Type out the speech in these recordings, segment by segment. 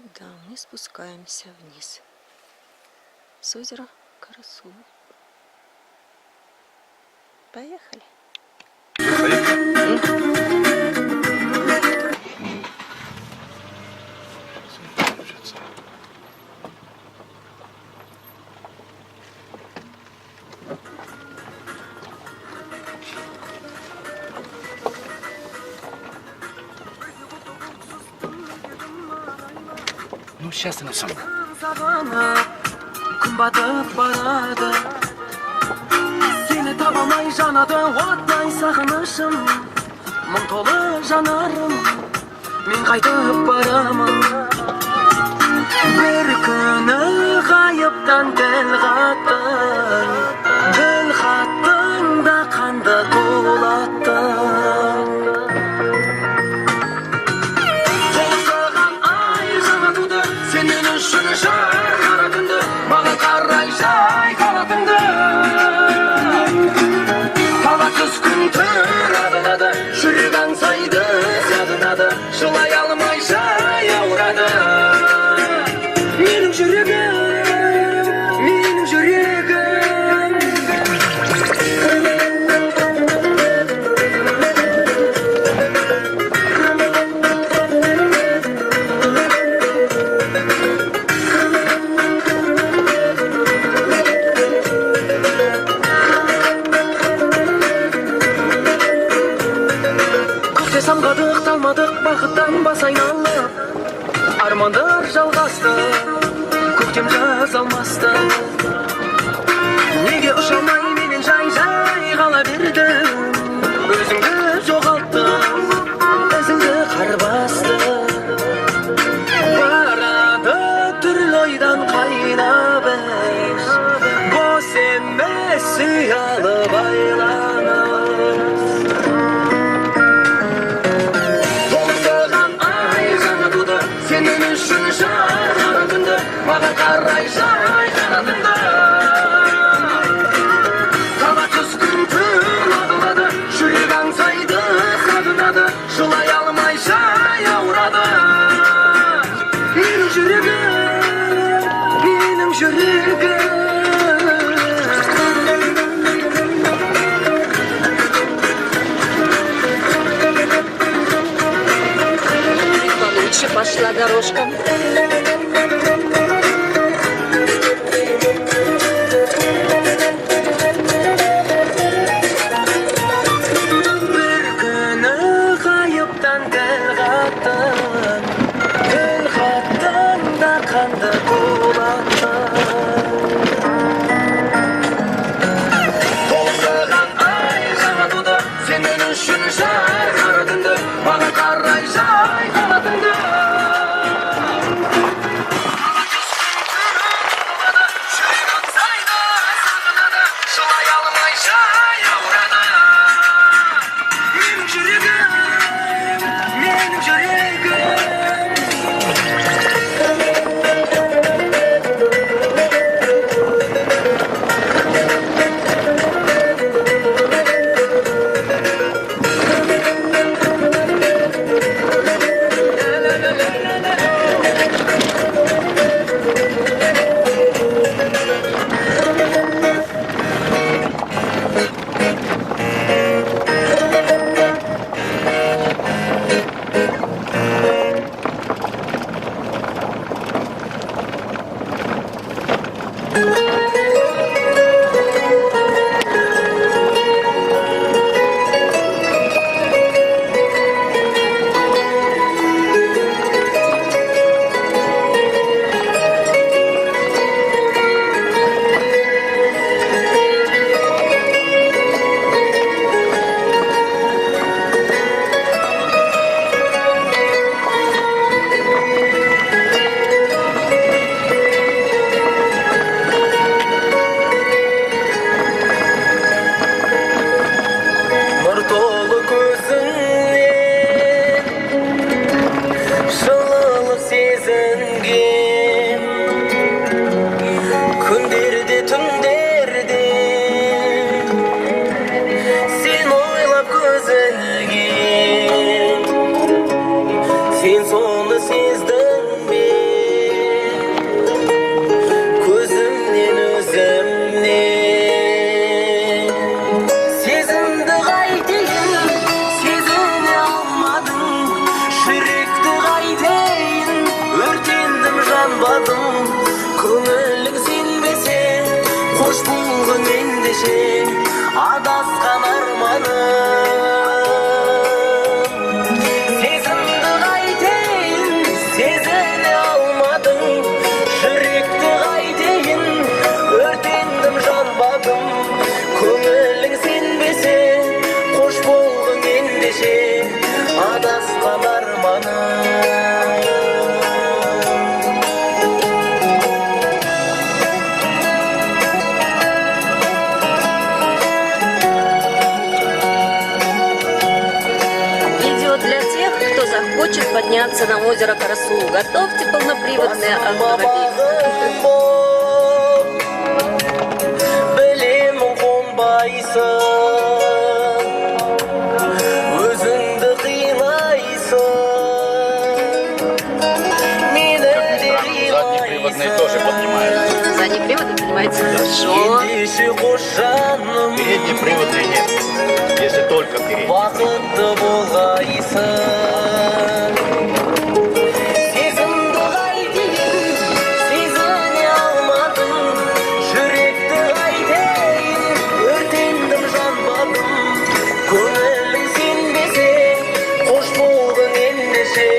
туда мы спускаемся вниз с озера Карасу. Поехали. Ну, сейчас она сама. Gün batıp baradı Seni tapamay janadı Otday sağınışım Мың толы жанарым Мен қайтып барамын Bir күні ғайыптан тіл қаттың Тіл қаттың да қанды тулаттың Толысыған ай жаңа туды Сенен үшін жар қара түнді Маған қарай жай қалатынды Талатсыз күн түр адылады Жүрек аңсайды, сағынады Жылай алмай жай ауырады Менің жүрегім, менің жүрегім Көкте самғадық, талмадық, бақыттан бас айналып Армандар жалғасты, көктем жаз алмасты Неге ұша алмай менен жай-жай қала бердім Өзіңді жоғалттым, ізіңді қар басты Барады түрлі ойдан қайнап іш Бос емес ұялы байланыс Толысыған ай жаңа туды Сенің үшін жар қара түнді Маған қарай жай қанатынды Талатсыз күн түн адылады Жүрек аңсайды, сағынады Жылай алмай жай ауырады Менің жүрегім, менің жүрегім Получше пошла дорожка. Bir күні ғайыптан тіл қаттың Тіл қаттың да қанды тулаттың Толысыған ай жаңа туды Сенің үшін жар қара түнді Маған қарай жай қалатынды Жүрек аңсайды, сағынады Жылай алмай жай ауырады Менің жүрегім, менің жүрегім жаным сезімді қайтейін сезіне алмадың жүректі қайтейін өртендім жанбадым көңілің сенбесе қош болдың ендеше адасқан арманым. Видео для тех, кто захочет подняться на озеро Карасу. Готовьте полноприводный автомобиль. Білемін қонбайсың өзіңді қинайсың мені де Заднеприводные тоже поднимаются. Задний привод поднимается хорошо. ендеше қош жаным Переднеприводные нет. Если только передний. бақытты болғайсың сезімді қайтейін сезіне алмадым жүректі қайтейін өртендім жанбадым көңілің сенбесе қош болдың ендеше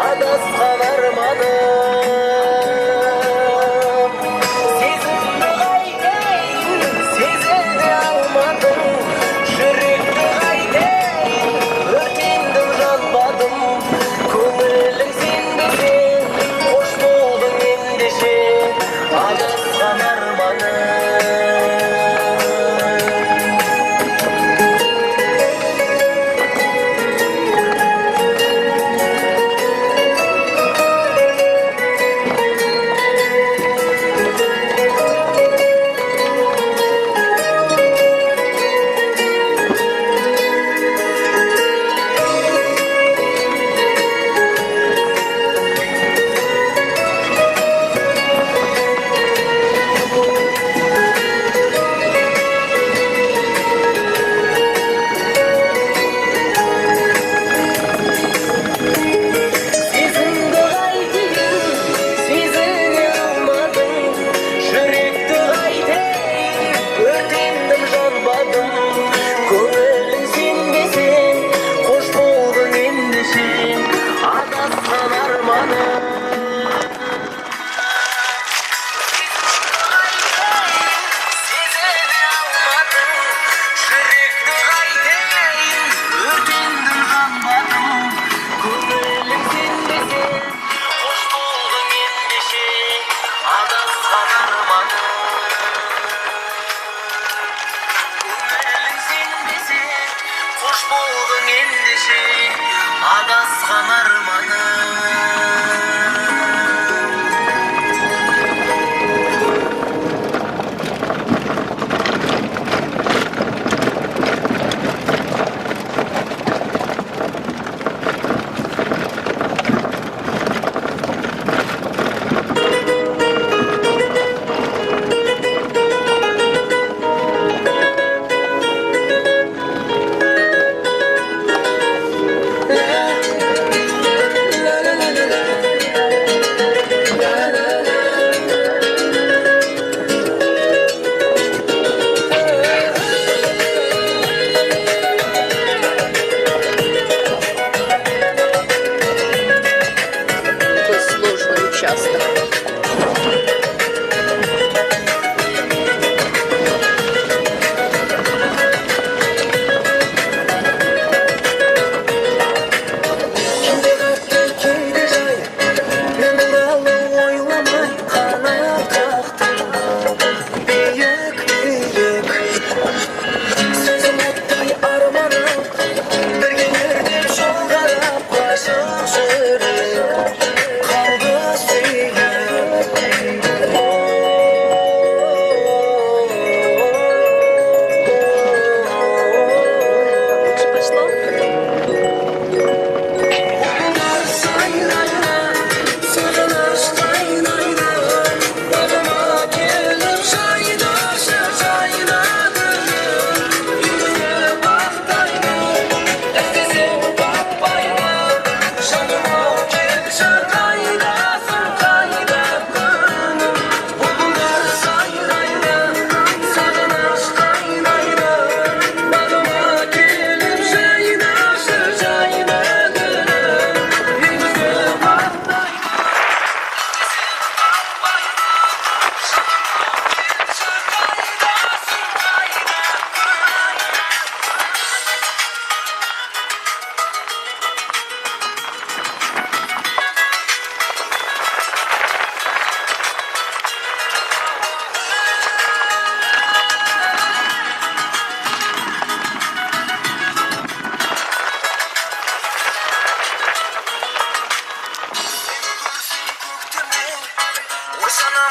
адасқан арманым. Сезімді қайтейін сезіне алмадым жүректі қайтейін өртендім жанбадым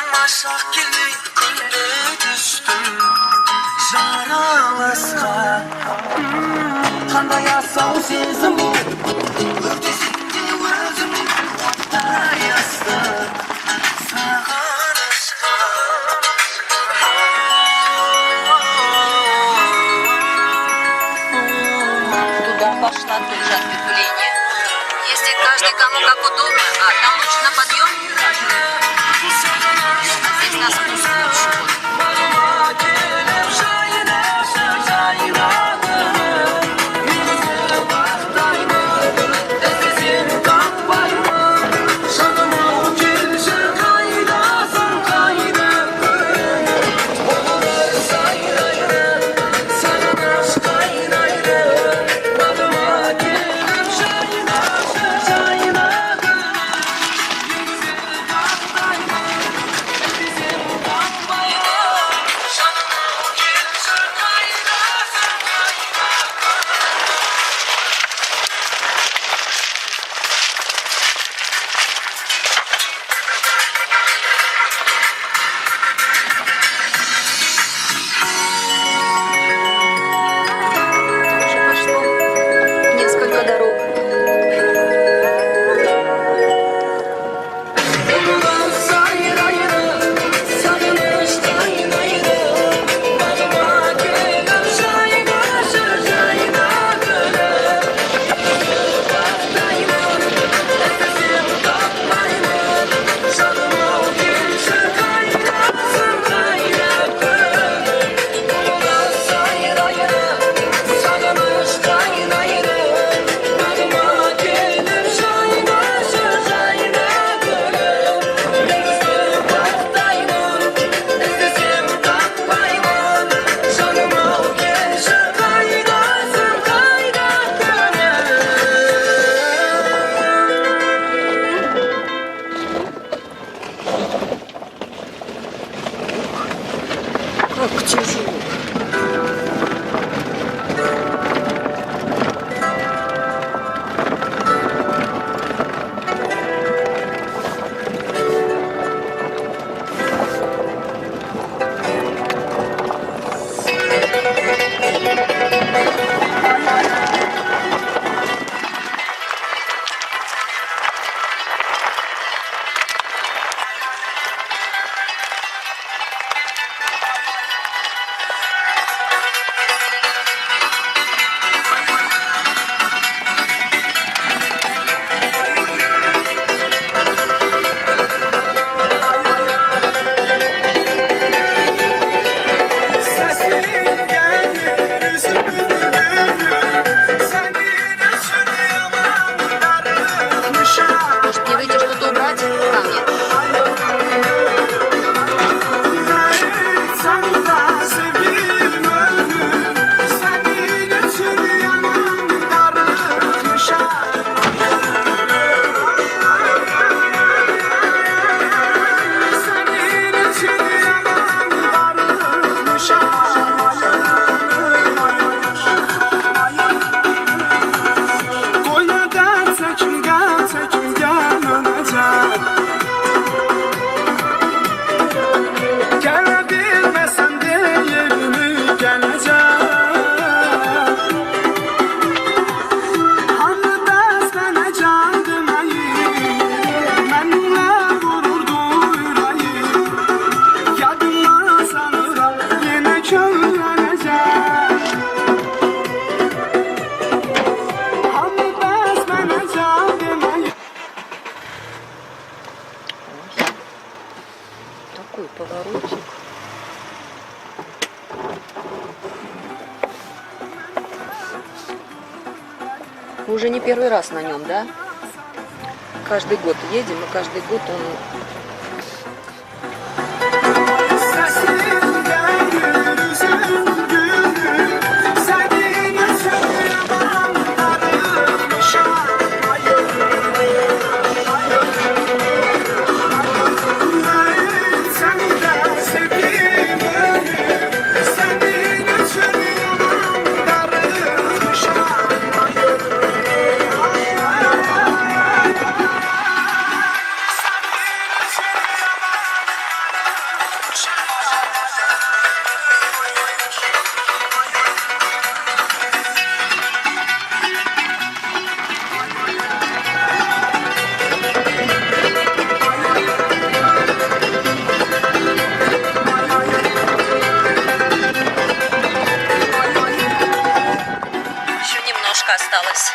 Anlaşak gibi külle düştüm Jaramızga Qanday asal sezim bu Ötesinde özüm Ayasdı Sağanışga Туда пошла тоже ответвление. Если каждый кому как удобно, а там лучше на подъем. Здесь на спуск лучше вот. Уже пошло несколько дорог. Как тяжело. Может, мне выйти что-то убрать? Там нет. Такой поворотик. Мы уже не первый раз на нем, да? Каждый год едем, и каждый год он осталось.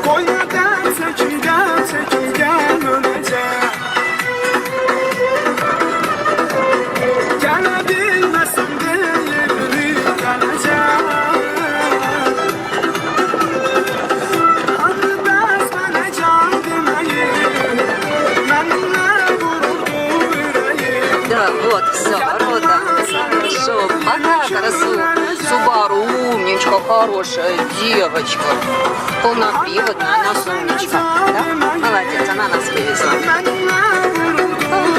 Konya'dan çekingen öleceğim. Gelebilmesem de yerini geleceğim. Adı besmele can demeyi, benimle vururdu yüreği. Да, вот, все, ворота. Хорошо. Пока, красу. Субару, умничка, хорошая девочка. Полноприводная, она умничка. Да? Молодец, она нас вывезла.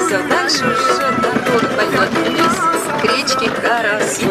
Все, дальше уже дорога пойдет вниз к речке Карасу.